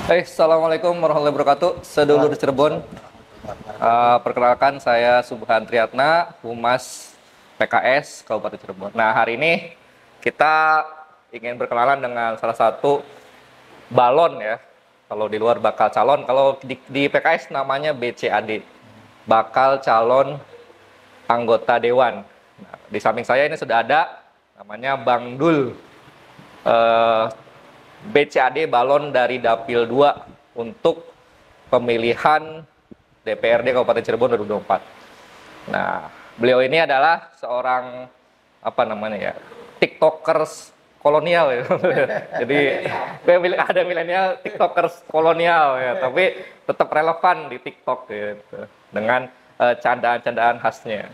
Assalamualaikum warahmatullahi wabarakatuh. Sedulur Cirebon, perkenalkan saya Subhan Triatna, Humas PKS Kabupaten Cirebon. Nah, hari ini kita ingin berkenalan dengan salah satu balon ya. Kalau di luar bakal calon, kalau di PKS namanya BCAD, bakal calon anggota dewan. Nah, di samping saya ini sudah ada namanya Bang Dul. BCAD balon dari Dapil 2 untuk pemilihan DPRD Kabupaten Cirebon 2024. Nah, beliau ini adalah seorang TikTokers kolonial ya. Jadi ada milenial TikTokers kolonial ya, tapi tetap relevan di TikTok gitu dengan candaan-candaan khasnya.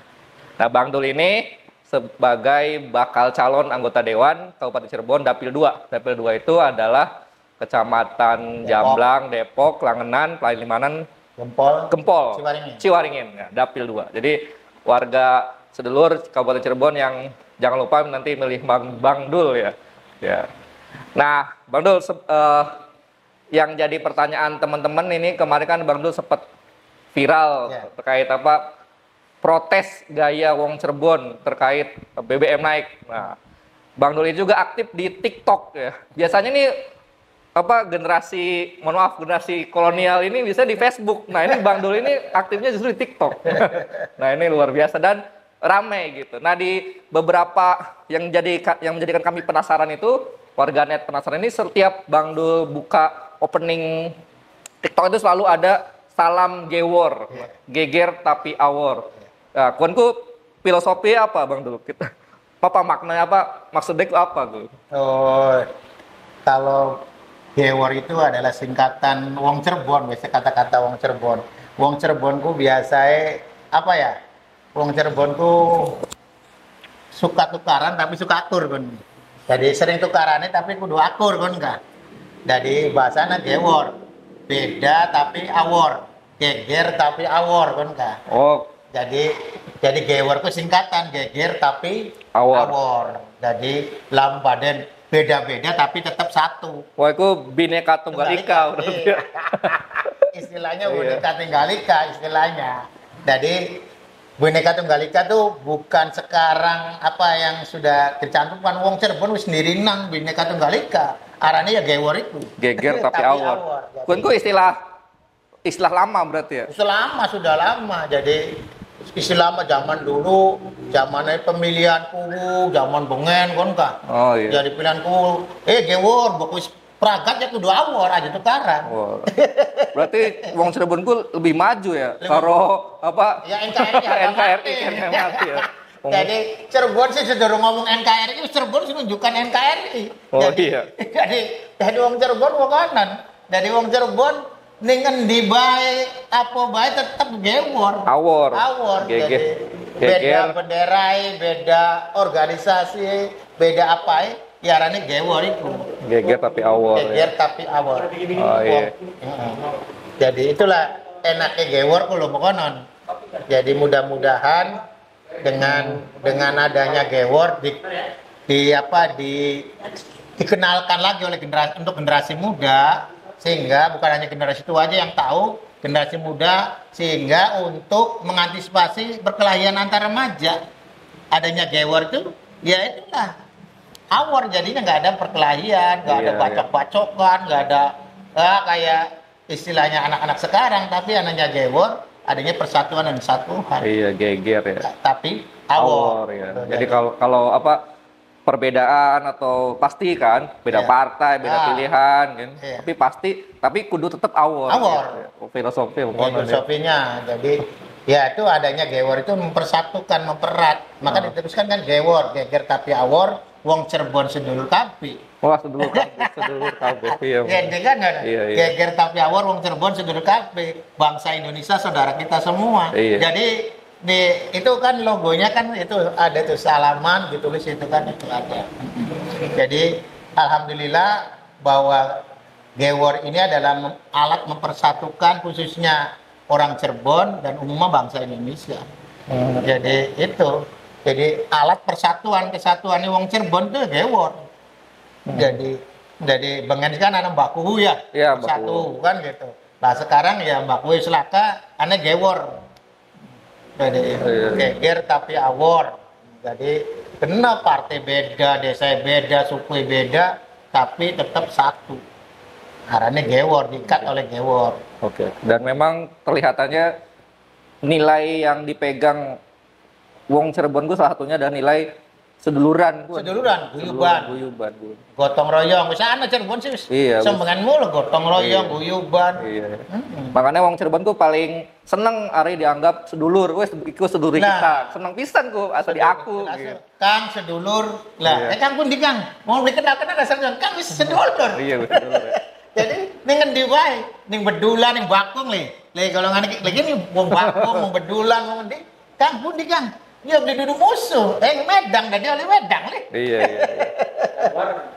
Nah, Bang Dul ini sebagai bakal calon anggota Dewan Kabupaten Cirebon Dapil 2. Dapil 2 itu adalah Kecamatan Jamblang, Depok, Langenan, Palimanan, Gempol, Ciwaringin ya, Dapil 2. Jadi warga sedulur Kabupaten Cirebon yang jangan lupa nanti milih Bang Dul ya. Ya. Nah, Bang Dul, yang jadi pertanyaan teman-teman ini kemarin kan Bang Dul sempat viral terkait protes gaya Wong Cirebon terkait BBM naik. Nah, Bang Dul juga aktif di TikTok ya. Biasanya nih generasi kolonial ini bisa di Facebook. Nah, ini Bang Dul ini aktifnya justru di TikTok. Nah, ini luar biasa dan ramai gitu. Nah, di beberapa yang menjadikan kami penasaran itu, warganet penasaran ini, setiap Bang Dul buka opening TikTok itu selalu ada salam gewor, geger tapi awor. Nah, kuanku filosofi apa Bang Dul? Apa maknanya apa? Maksudnya itu apa Dul? Oh, kalau gewor itu adalah singkatan Wong Cirebon, biasa kata-kata Wong Cirebon. Wong Cirebonku biasanya apa ya? Wong Cirebonku suka tukaran tapi suka akur kan. Jadi sering tukarannya tapi kudu akur kan enggak. Jadi bahasanya gewor. Beda tapi awor. Geger tapi awor kan enggak. Oh. Jadi gewor itu singkatan, geger tapi awor. Jadi lambaden beda-beda tapi tetap satu. Wah, itu bineka tunggal ika. Istilahnya bineka tunggal ika istilahnya. Jadi bineka tunggal ika tuh bukan sekarang apa yang sudah tercantumkan Wong Cirebon sendiri nang bineka tunggal ika. Arane ya gewor itu. Geger tapi awor. Kuwi istilah lama berarti ya? Sudah lama. Jadi istilah zaman dulu, zamannya pemilihan kubu, zaman bengen kan kah? Oh iya. Jadi pilihan kubu, gewor, bagus pragat ya kudu awor aja tukaran. Wow. Berarti Wong Cirebon ku lebih maju ya? Karo apa? Ya NKRI yang mati ya. Jadi Cirebon sih sudah ngomong NKRI, Cirebon sih menunjukkan NKRI. Oh iya. Jadi Wong Cirebon wakanan. Jadi Wong Cirebon dengan di baik apa baik tetap gewor. Awor. Jadi beda benderai, beda organisasi, beda apa ya arane gewor itu. Geger tapi awor. Geger tapi awor. Oh iya. Jadi itulah enaknya gewor kalau konon. Jadi mudah-mudahan dengan adanya gewor dikenalkan lagi oleh generasi muda, sehingga bukan hanya generasi tua aja yang tahu, generasi muda, sehingga untuk mengantisipasi perkelahian antar remaja. Adanya gewor itu ya itulah awor, jadinya nggak ada perkelahian, nggak ada bacok-bacokan, nggak ada kayak istilahnya anak-anak sekarang, tapi adanya gewor, adanya persatuan dan kesatuan. Iya, geger ya. Tapi awor ya. Jadi kalau perbedaan atau pasti kan beda patai, beda pilihan kan. Tapi kudu tetap awor. Ya. Filosofinya. Jadi ya itu adanya gewor itu mempersatukan, mempererat. Maka diteruskan kan gewor, geger tapi awor, Wong Cirebon sedulur kabeh. Wah, sedulur kabeh. Iya. Iya. Geger tapi awor, Wong Cirebon sedulur kabeh. Bangsa Indonesia saudara kita semua. Iya. Jadi itu kan logonya kan itu ada tuh salaman ditulis itu kan itu ada. Jadi alhamdulillah bahwa gewor ini adalah alat mempersatukan khususnya orang Cirebon dan umumnya bangsa Indonesia. Jadi alat persatuan kesatuan wong Cirebon itu gewor. Jadi Jadi bengen kan anak Mbak Kuhu ya, Iya, Mbak satu Kuhu. kan gitu. Nah sekarang ya Mbak Kuhu Selaka, anak Gewor. Jadi Iya. geger tapi awor. Jadi kena partai beda, desa beda, suku beda, tapi tetap satu. Arahnya Gewor, diikat oleh Gewor. Oke. Dan memang kelihatannya nilai yang dipegang Wong Cirebon ku salah satunya adalah nilai seduluran. Seduluran, guyuban. Guyuban. Gotong royong, bisa anak Cirebon sih. Iya, Sembengan mulu gotong royong, Iya. guyuban. Iya. Makanya Wong Cirebon ku paling seneng ari dianggap sedulur. Wes iku sedulur Nah. kita. Seneng pisan ku asal di aku. Gitu. Kang sedulur lah, Iya. Kang pun di Kang mau dikenal-kenal dasarnya Kang wis sedulur. Iya, sedulur. Ya. Jadi ning ngendi wae, ning bedulan, ning bakung le golongan iki lagi nih wong bakung, wong bedulan, wong ngendi? Kang pun di Kang. Ya beli duduk musuh, Medang tadi oleh Medang le. Iya, iya.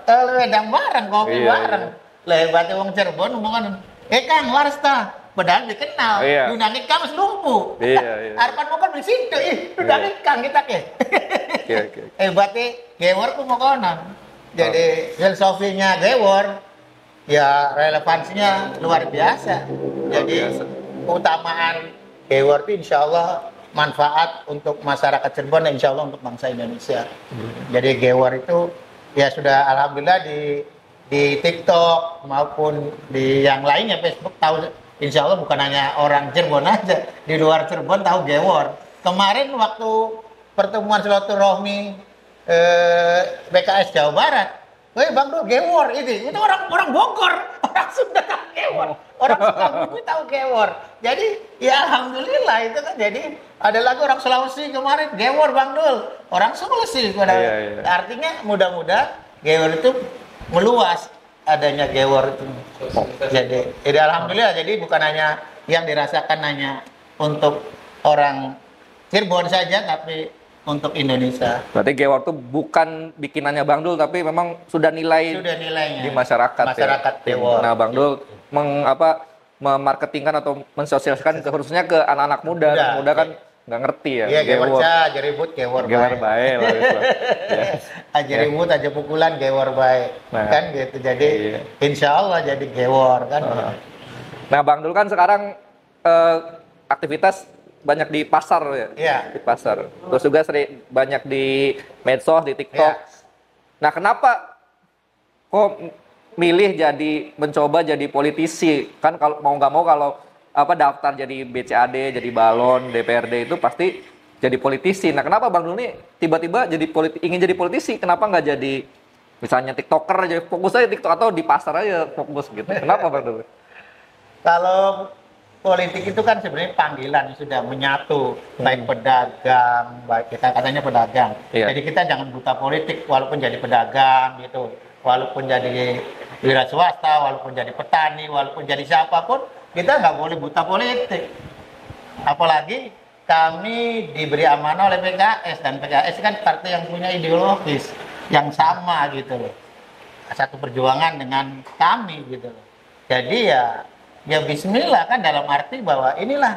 Oleh Medang bareng, kopi Iya, bareng. Lah hebatnya wong Cirebon omongan, Kang waras ta? Padahal dikenal, Iya. Yunani Kang wis lumpuh. Iya, iya. Harapan mau kan beli situ, Yunani Kang kita ke. Oke, oke. Hebatnya Gewor ku mau konon. Jadi filosofinya Gewor ya relevansinya luar biasa. Jadi keutamaan Gewor itu insya Allah manfaat untuk masyarakat Cirebon dan insya Allah untuk bangsa Indonesia. Jadi Gewor itu ya sudah alhamdulillah di TikTok maupun di yang lainnya Facebook tahu insya Allah bukan hanya orang Cirebon aja, di luar Cirebon tahu Gewor. Kemarin waktu pertemuan silaturahmi BKS Jawa Barat, weh Bang Dul Gewor itu orang Bogor, orang Sunda tahu Gewor, orang Sukabumi tahu Gewor. Jadi ya alhamdulillah itu kan jadi ada lagi orang Sulawesi kemarin Gewor Bang Dul, orang Sulawesi pada Iya, iya. artinya mudah-mudahan Gewor itu meluas adanya Gewor itu. Jadi alhamdulillah jadi bukan hanya yang dirasakan hanya untuk orang Cirebon saja tapi untuk Indonesia. Berarti Gewor itu bukan bikinannya Bang Dul tapi memang sudah nilai Sudah nilainya di masyarakat masyarakat ya. Gewor. Nah, Bang Dul memarketingkan atau mensosialisasikan khususnya ke anak-anak muda. Muda. Anak muda kan nggak ngerti ya. Iya, Gewor aja ribut Gewor Gewor bae. bae lah gitu. Ya. Aja ribut aja pukulan Gewor bae. Nah, Kan gitu. Jadi iya. insya Allah jadi Gewor kan. Nah, Bang Dul kan sekarang aktivitas banyak di pasar ya. Iya. Di pasar. Terus juga sering banyak di medsos, di TikTok. Iya. Nah, kenapa kok milih mencoba jadi politisi? Kan kalau mau nggak mau kalau daftar jadi BCAD, jadi balon, DPRD itu pasti jadi politisi. Nah, kenapa Bang Dul nih tiba-tiba ingin jadi politisi? Kenapa nggak jadi misalnya TikToker aja, fokus aja TikTok atau di pasar aja fokus gitu? Kenapa Bang Dul? Kalau politik itu kan sebenarnya panggilan sudah menyatu baik pedagang, baik kita katanya pedagang. Iya. Jadi kita jangan buta politik walaupun jadi pedagang gitu, walaupun jadi wira swasta, walaupun jadi petani, walaupun jadi siapapun kita nggak boleh buta politik. Apalagi kami diberi amanah oleh PKS dan PKS kan partai yang punya ideologis yang sama gitu loh, satu perjuangan dengan kami gitu loh. Jadi ya bismillah kan dalam arti bahwa inilah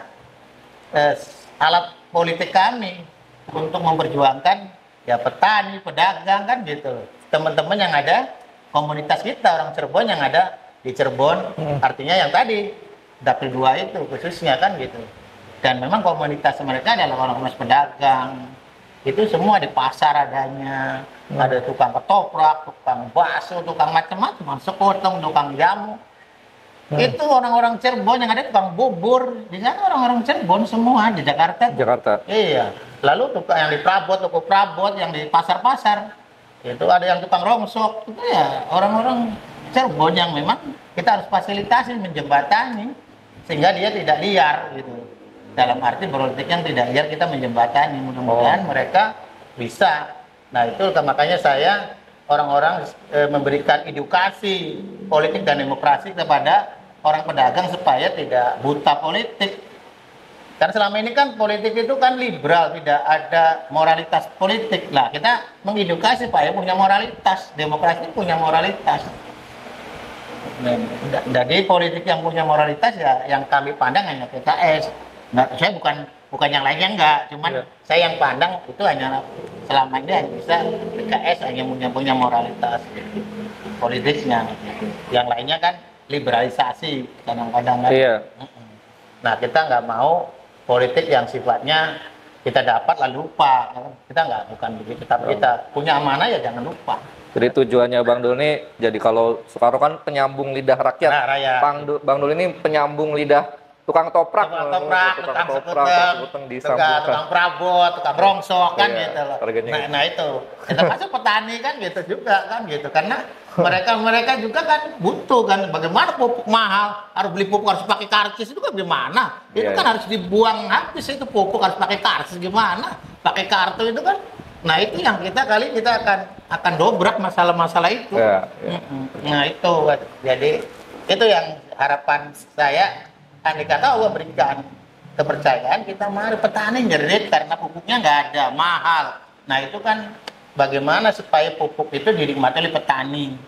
alat politik kami untuk memperjuangkan ya petani, pedagang kan gitu. Teman-teman yang ada komunitas kita orang Cirebon yang ada di Cirebon, artinya yang tadi Dapil 2 itu khususnya kan gitu. Dan memang komunitas mereka adalah orang-orang pedagang. Itu semua di pasar adanya. Ada tukang ketoprak, tukang bakso, tukang macam-macam, sekotong, tukang jamu. Itu orang-orang Cirebon yang ada tukang bubur. Di sana orang-orang Cirebon semua di Jakarta. Jakarta. Iya. Lalu tukang yang di Prabot, toko Prabot yang di pasar-pasar. Itu ada yang tukang rongsok. Itu ya orang-orang Cirebon yang memang kita harus fasilitasi, menjembatani sehingga dia tidak liar gitu. Dalam arti politik yang tidak liar kita menjembatani. Mudah-mudahan mereka bisa. Nah, itu makanya saya orang-orang memberikan edukasi politik dan demokrasi kepada orang pedagang supaya tidak buta politik. Karena selama ini kan politik itu kan liberal, tidak ada moralitas politik. Lah, kita mengedukasi supaya punya moralitas, demokrasi punya moralitas. Jadi politik yang punya moralitas ya yang kami pandang hanya PKS. Nah, saya bukan yang lainnya enggak, cuman saya yang pandang itu hanya selama ini hanya bisa PKS hanya punya moralitas gitu, politiknya gitu. Yang lainnya kan liberalisasi kadang-kadang kan. Iya. Nah kita nggak mau politik yang sifatnya kita dapat lalu lupa, kita nggak, bukan begitu, tapi kita punya amanah ya jangan lupa. Jadi tujuannya Bang Dul ini, jadi kalau Soekarno kan penyambung lidah rakyat, Nah, rakyat. Bang Dul ini penyambung lidah tukang toprak, tukang skuter, disambungkan. tukang perabot, tukang rongsok kan Iya, gitu loh. harganya gitu. Nah itu, kita masuk petani kan gitu juga kan gitu, karena mereka juga kan butuh kan, bagaimana pupuk mahal, harus beli pupuk harus pakai karcis itu kan gimana? Itu Iya, kan iya. harus dibuang habis itu pupuk harus pakai karcis gimana? Pakai kartu itu kan. Nah itu yang kita akan dobrak masalah-masalah itu. Iya, iya. Nah itu, jadi itu yang harapan saya. Andai kata Allah berikan kepercayaan, kita mari petani nyerit karena pupuknya nggak ada, mahal. Nah itu kan bagaimana supaya pupuk itu dinikmati oleh petani,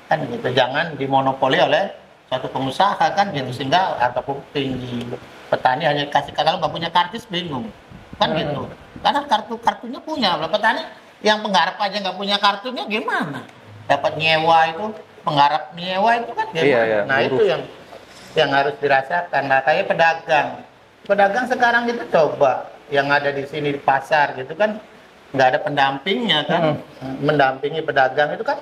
kan gitu. Jangan dimonopoli oleh suatu pengusaha kan gitu, sehingga harga pupuk tinggi. Petani hanya kasih, kalau nggak punya kartis bingung, kan gitu. Karena kartunya punya, petani yang penggarap aja nggak punya kartunya gimana? Dapat nyewa itu, penggarap nyewa itu kan gimana? Iya, iya, Nah buruh. itu yang harus dirasakan. Nah kayak pedagang sekarang itu coba yang ada di sini di pasar gitu kan nggak ada pendampingnya kan. Mendampingi pedagang itu kan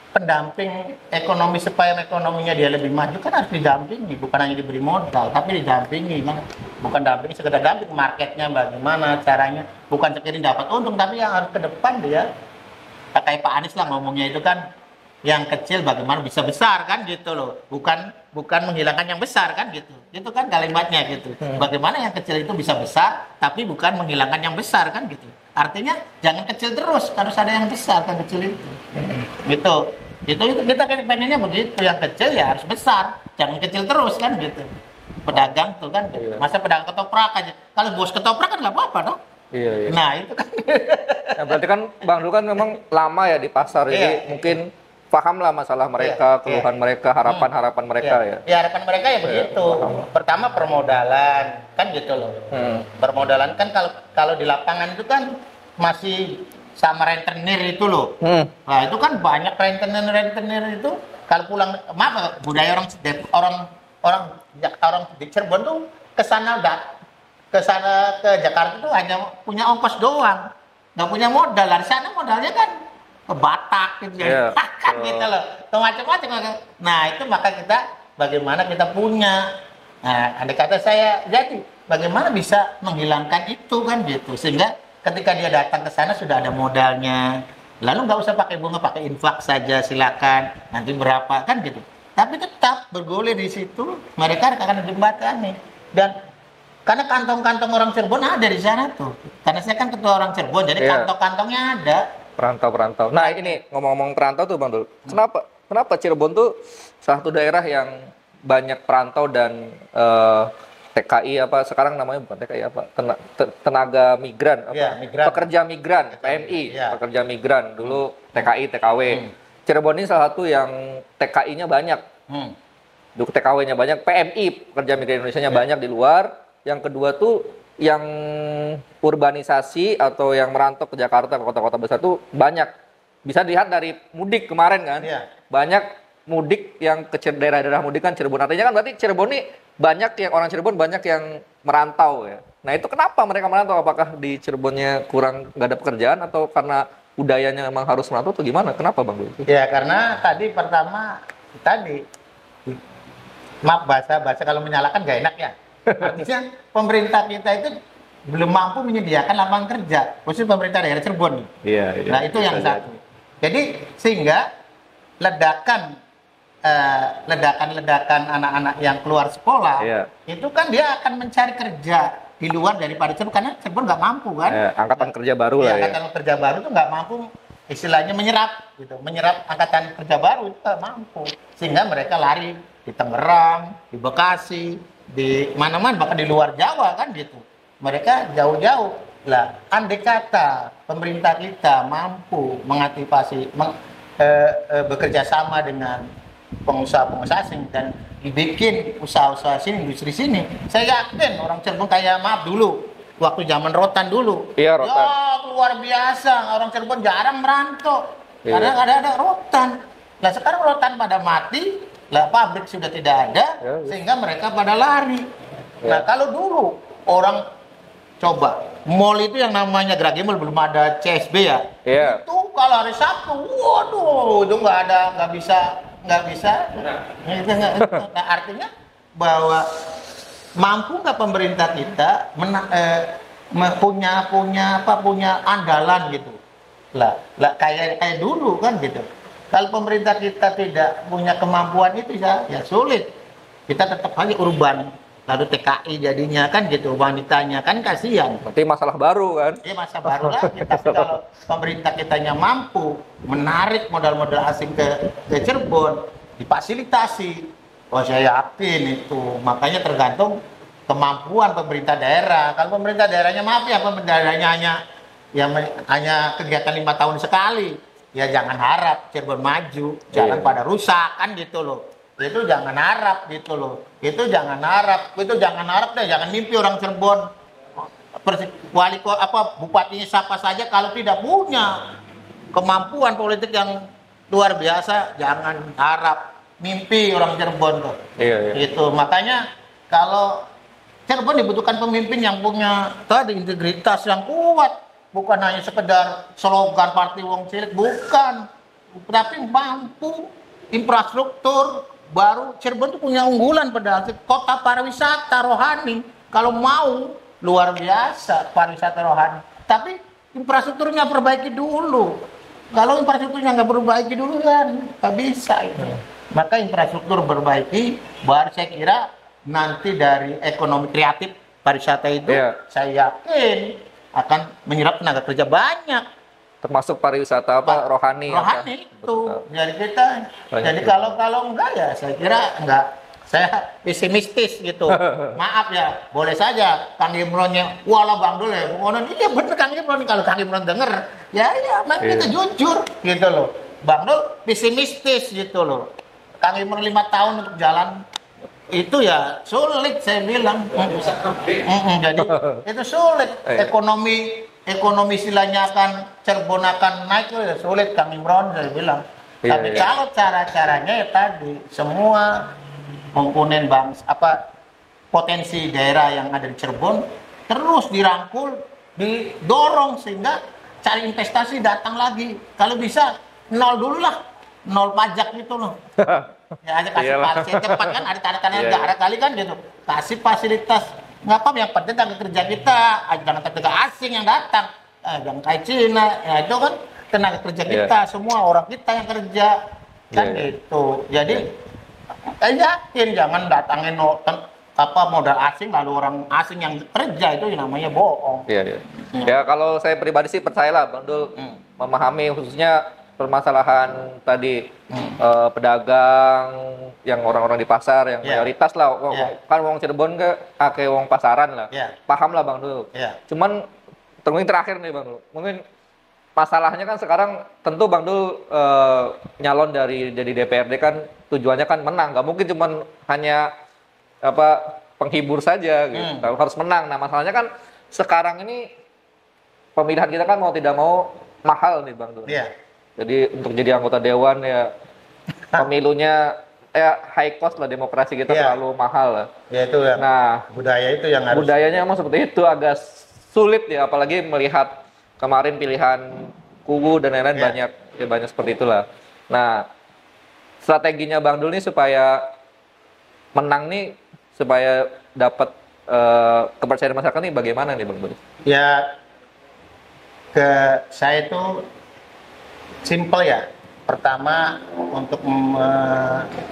pendamping ekonomi, supaya ekonominya dia lebih maju kan harus didampingi, bukan hanya diberi modal tapi didampingi kan. Bukan dampingi sekedar damping, marketnya bagaimana caranya, bukan sekedar dapat untung, tapi yang harus ke depan dia kayak Pak Anies lah ngomongnya itu kan, yang kecil bagaimana bisa besar kan gitu loh, bukan menghilangkan yang besar kan gitu, itu kan kalimatnya gitu. Bagaimana yang kecil itu bisa besar tapi bukan menghilangkan yang besar kan gitu, artinya jangan kecil terus, harus ada yang besar kan kecil itu. Gitu itu kita pengennya begitu, yang kecil ya harus besar, jangan kecil terus kan gitu. Pedagang tuh kan gitu. Masa pedagang ketoprak aja, kalau bos ketoprak kan nggak apa-apa dong. Iya, iya. Nah itu kan Nah, berarti kan Bang Dul kan memang lama ya di pasar, jadi Iya. mungkin paham lah masalah mereka, Iya, keluhan iya. mereka, harapan-harapan mereka ya. Ya harapan mereka ya begitu. Pertama permodalan kan gitu loh. Permodalan kan kalau di lapangan itu kan masih sama rentenir itu loh. Nah itu kan banyak rentenir itu kalau pulang, maaf budaya orang di Cirebon tuh ke Jakarta tuh hanya punya ongkos doang, nggak punya modal. Dari sana modalnya kan ke Batak gitu ya, kan gitu loh, ke macam-macam. Nah itu maka kita bagaimana kita punya. Nah andai kata saya jadi bagaimana bisa menghilangkan itu kan gitu, sehingga ketika dia datang ke sana sudah ada modalnya, lalu nggak usah pakai bunga, pakai infak saja silakan, nanti berapa kan gitu. Tapi tetap bergulir di situ, mereka akan dijembatani. Dan karena kantong-kantong orang Cirebon ada di sana tuh, karena saya kan ketua orang Cirebon, jadi kantong-kantongnya ada. Perantau-perantau. Nah ini ngomong-ngomong perantau tuh Bang Dul, kenapa Cirebon tuh salah satu daerah yang banyak perantau dan TKI apa sekarang namanya, bukan TKI apa, tenaga migran apa, Ya, migran. pekerja migran, PMI, Ya. pekerja migran, dulu TKI, TKW. Cirebon ini salah satu yang TKI-nya banyak, dulu TKW-nya banyak, PMI, pekerja migran Indonesia-nya banyak di luar. Yang kedua tuh yang urbanisasi atau yang merantau ke Jakarta, ke kota-kota besar tuh banyak. Bisa dilihat dari mudik kemarin kan, banyak mudik yang ke daerah-daerah mudik kan Cirebon. Artinya kan berarti Cirebon ini banyak yang orang Cirebon banyak yang merantau ya. Nah itu kenapa mereka merantau? Apakah di Cirebonnya kurang nggak ada pekerjaan atau karena budayanya memang harus merantau atau gimana? Kenapa Bang Dul? Ya karena maaf bahasa kalau menyalahkan gak enak ya. Artinya pemerintah kita itu belum mampu menyediakan lapangan kerja, khusus pemerintah daerah Cirebon. Iya. Nah itu yang satu. Jadi sehingga ledakan anak-anak yang keluar sekolah itu kan dia akan mencari kerja di luar daripada Cirebon, karena Cirebon nggak mampu kan. Angkatan kerja baru lah ya. Angkatan kerja baru itu nggak mampu, istilahnya menyerap angkatan kerja baru itu nggak mampu, sehingga mereka lari di Tangerang, di Bekasi, di mana-mana, bahkan di luar Jawa kan gitu. Mereka jauh-jauh lah. Andai kata pemerintah kita mampu mengantisipasi, bekerja sama dengan pengusaha-pengusaha asing dan dibikin usaha-usaha sini, industri sini, saya yakin orang Cirebon kayak maaf dulu waktu zaman Rotan dulu. Iya, Rotan. Ya, luar biasa. Orang Cirebon jarang merantau. Iya. Karena ada Rotan. Nah, sekarang Rotan pada mati, lah pabrik sudah tidak ada, Ya. sehingga mereka pada lari. Ya. Nah, kalau dulu orang coba mall itu yang namanya Geragi Mall, belum ada CSB ya. Iya. Itu kalau hari Sabtu, waduh, itu nggak bisa. Nah, artinya bahwa mampu nggak pemerintah kita punya andalan gitu lah kayak dulu kan gitu. Kalau pemerintah kita tidak punya kemampuan itu ya sulit, kita tetap aja urban, lalu TKI jadinya kan gitu, wanitanya kan kasihan. Nanti masalah baru kan. Ini masa baru lagi. Tapi kalau pemerintah kitanya mampu menarik modal-modal asing ke Cirebon, difasilitasi, saya yakin itu. Makanya tergantung kemampuan pemerintah daerah. Kalau pemerintah daerahnya maaf ya, pemerintah daerahnya hanya kegiatan 5 tahun sekali, ya jangan harap Cirebon maju, jalan pada rusak kan gitu loh. Itu jangan harap gitu loh. Itu jangan harap deh, jangan mimpi orang Cirebon. Bupatinya siapa saja kalau tidak punya kemampuan politik yang luar biasa, jangan harap mimpi orang Cirebon tuh. Iya. Itu makanya kalau Cirebon dibutuhkan pemimpin yang punya tadi integritas yang kuat, bukan hanya sekedar slogan partai wong cilik, bukan, tapi mampu infrastruktur. Baru Cirebon tuh punya unggulan pada kota pariwisata rohani. Kalau mau luar biasa pariwisata rohani. Tapi infrastrukturnya perbaiki dulu. Kalau infrastrukturnya nggak perbaiki dulu kan nggak bisa itu. Maka infrastruktur perbaiki, baru saya kira nanti dari ekonomi kreatif pariwisata itu saya yakin akan menyerap tenaga kerja banyak. Termasuk pariwisata rohani. Rohani itu dari kita. Jadi kalau enggak ya saya kira enggak. Saya pesimistis gitu. Maaf ya, boleh saja Kang Imronnya, walah Bang Dul ya. Iya bener Kang Imron, kalau Kang Imron denger, ya kita jujur gitu loh. Bang Dul pesimistis gitu loh. Kang Imron 5 tahun untuk jalan itu ya sulit saya bilang. Jadi itu sulit. Ekonomi istilahnya Cirebon akan naik itu ya sulit Kang Imron saya bilang. Tapi kalau cara-caranya ya tadi semua komponen potensi daerah yang ada di Cirebon terus dirangkul, didorong sehingga cari investasi datang lagi. Kalau bisa nol dulu lah, nol pajak gitu loh. Ya aja kasih fasilitas cepat kan, ada tanda-tanda negara kali kan gitu. Kasih fasilitas, nggak apa yang penting tenaga kerja kita, jangan tenaga asing yang datang, jangan kayak Cina, ya itu kan tenaga kerja kita, semua orang kita yang kerja kan gitu. Jadi yakin jangan datangin modal asing lalu orang asing yang kerja itu namanya bohong. Ya kalau saya pribadi sih percayalah Bang Dul memahami khususnya permasalahan tadi pedagang yang orang-orang di pasar yang mayoritas lah kan wong Cirebon ke ake wong pasaran lah. Paham lah Bang Dul. Cuman terakhir nih Bang Dul. Mungkin masalahnya kan sekarang tentu Bang Dul nyalon jadi DPRD kan tujuannya kan menang, nggak mungkin cuman hanya penghibur saja gitu. Harus menang. Nah masalahnya kan sekarang ini pemilihan kita kan mau tidak mau mahal nih Bang Dul. Jadi untuk jadi anggota dewan ya pemilunya high cost lah, demokrasi kita terlalu mahal lah. Ya itu ya. Nah budaya itu yang harus. Budayanya emang seperti itu, agak sulit ya, apalagi melihat kemarin pilihan kubu dan lain-lain banyak seperti itulah. Nah, strateginya Bang Dul nih supaya menang nih, supaya dapat kepercayaan masyarakat nih bagaimana nih Bang Dul? Ya, saya itu simple ya. Pertama untuk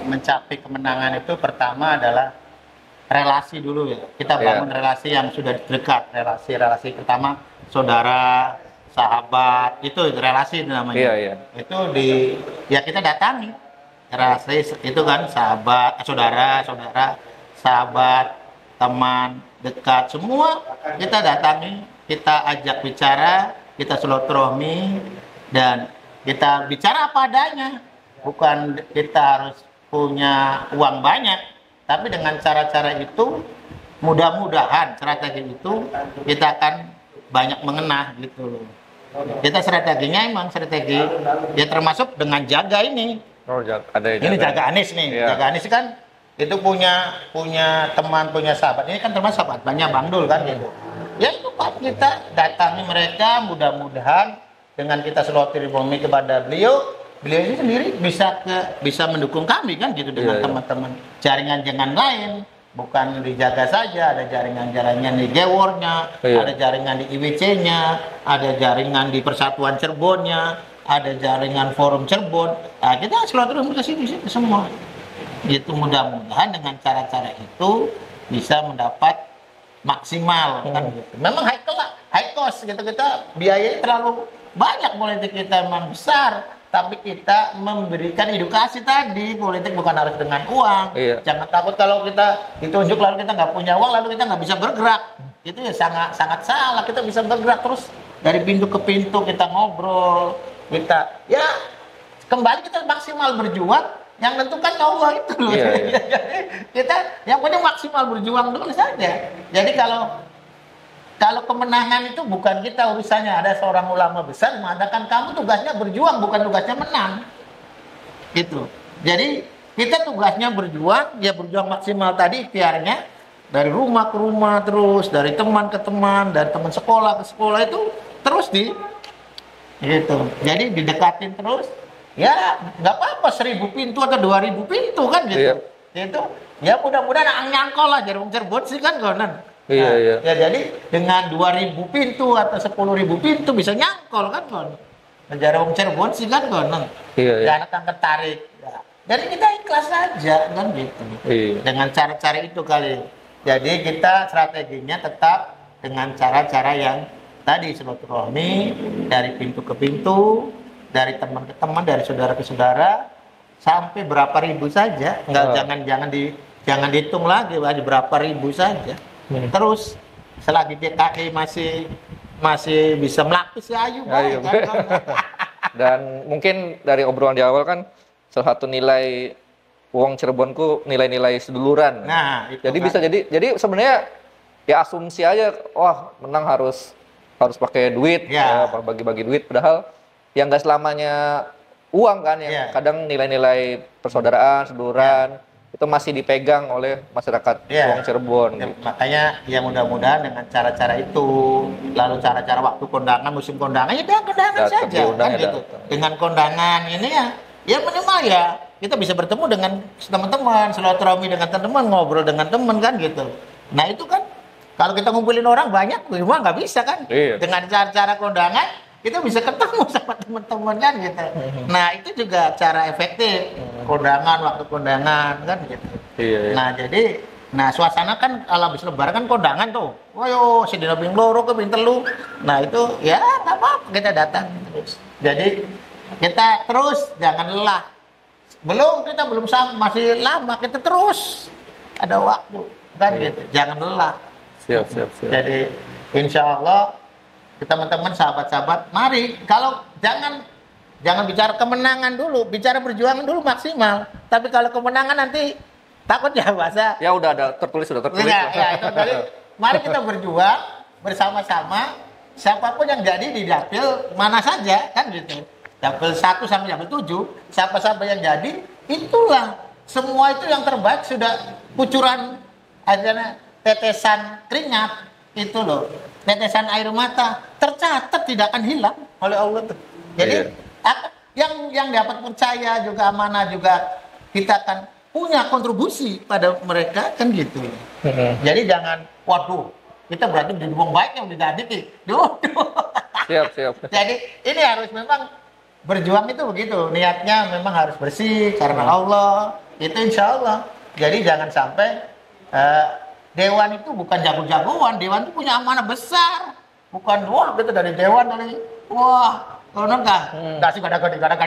mencapai kemenangan itu pertama adalah relasi dulu ya. Kita bangun relasi yang sudah dekat, relasi pertama saudara, sahabat, itu relasi namanya. Itu kita datangi relasi itu kan saudara, sahabat, teman, dekat, semua kita datangi, kita ajak bicara, kita silaturahmi dan kita bicara apa adanya. Bukan kita harus punya uang banyak, tapi dengan cara-cara itu mudah-mudahan strategi itu kita akan banyak mengenah gitu loh. Kita strateginya emang strategi ya termasuk dengan jaga ini. Oh, ada Ini jaga Anies nih. Iya. Jaga Anies kan itu punya teman, punya sahabat. Ini kan termasuk sahabatnya Bang Dul kan gitu. Ya itu Pak, kita datangi mereka, mudah-mudahan dengan kita silaturahmi kepada beliau ini sendiri bisa mendukung kami kan gitu dengan teman-teman jaringan lain. Bukan dijaga saja, ada jaringan-jaringan di Gewornya, ada jaringan di IWC-nya, ada jaringan di Persatuan Cirebonnya, ada jaringan Forum Cirebon. Nah, kita silaturahmi ke sini semua. Itu mudah-mudahan dengan cara-cara itu bisa mendapat maksimal kan gitu. Memang high cost gitu, kita biayanya terlalu banyak, politik kita memang besar. Tapi kita memberikan edukasi tadi, politik bukan harus dengan uang. Jangan takut kalau kita ditunjuk lalu kita nggak punya uang, lalu kita nggak bisa bergerak. Itu ya sangat salah. Kita bisa bergerak terus dari pintu ke pintu, kita ngobrol, kita ya kembali kita maksimal berjuang. Yang tentukan Allah itu loh. Kita yang penting maksimal berjuang dulu saja. Jadi kalau kemenangan itu bukan kita urusannya. Ada seorang ulama besar mengatakan kamu tugasnya berjuang, bukan tugasnya menang. Gitu. Jadi kita tugasnya berjuang, ya berjuang maksimal tadi ikhtiarnya dari rumah ke rumah terus, dari teman ke teman, dari teman sekolah ke sekolah itu terus gitu. Jadi didekatin terus. Ya nggak apa-apa 1.000 pintu atau 2.000 pintu kan gitu. Itu ya mudah-mudahan nyangkol lah jarum Cirebon sih kan konon. Ya jadi dengan 2.000 pintu atau 10.000 pintu bisa nyangkol kan kon. Jarum Cirebon sih kan konon. Jangan akan ketarik. Ya. Jadi kita ikhlas saja kan gitu. Dengan cara-cara itu kali. Jadi kita strateginya tetap dengan cara-cara yang tadi silaturahmi dari pintu ke pintu, dari teman ke teman, dari saudara ke saudara, sampai berapa ribu saja. Jangan dihitung lagi, berapa ribu saja. Terus selagi DKI masih bisa melapis ya ayo kan? Dan mungkin dari obrolan di awal kan salah satu nilai uang Cirebonku nilai-nilai seduluran. Nah, itu jadi kan. bisa jadi sebenarnya ya asumsi aja, wah menang harus pakai duit, bagi-bagi duit, padahal yang nggak selamanya uang kan, yang kadang nilai-nilai persaudaraan, seduluran itu masih dipegang oleh masyarakat uang Cirebon. Gitu. Makanya ya mudah-mudahan dengan cara-cara itu, lalu cara-cara waktu kondangan, musim kondangan ya kondangan saja kan gitu. Dengan kondangan ini ya minimal ya kita bisa bertemu dengan teman-teman, silaturahmi dengan teman-teman, ngobrol dengan teman kan gitu. Nah itu kan kalau kita ngumpulin orang banyak, memang nggak bisa kan. Dengan cara-cara kondangan kita bisa ketemu sama teman-teman kan gitu. Nah itu juga cara efektif kondangan, waktu kondangan kan gitu. Nah jadi suasana kan kalau habis lebaran kan kondangan tuh. Woyo si dina ping loro ke ping telu. Nah itu ya nggak apa-apa kita datang terus. Jadi kita terus jangan lelah. Kita belum masih lama, kita terus ada waktu kan gitu. Jangan lelah. Siap. Jadi insya Allah teman-teman sahabat-sahabat, mari kalau jangan bicara kemenangan dulu, bicara perjuangan dulu maksimal. Tapi kalau kemenangan nanti takut ya bahasa. Ya udah tertulis. Ya, itu tadi. Mari kita berjuang bersama-sama. Siapapun yang jadi di dapil mana saja kan gitu. Dapil 1 sampai dapil 7, siapa-siapa yang jadi, itulah semua itu yang terbaik sudah kucuran adanya tetesan keringat itu loh. Tetesan air mata tercatat tidak akan hilang oleh Allah. Jadi yang dapat percaya juga amanah juga kita akan punya kontribusi pada mereka kan gitu. Jadi jangan kita berarti menjadi wong baik yang diganti. Siap. Jadi ini harus memang berjuang itu begitu. Niatnya memang harus bersih karena Allah. Itu insya Allah. Jadi jangan sampai Dewan itu bukan jago-jagoan, Dewan itu punya amanah besar. Bukan kita dari Dewan konon kah? Dasi gada-gada.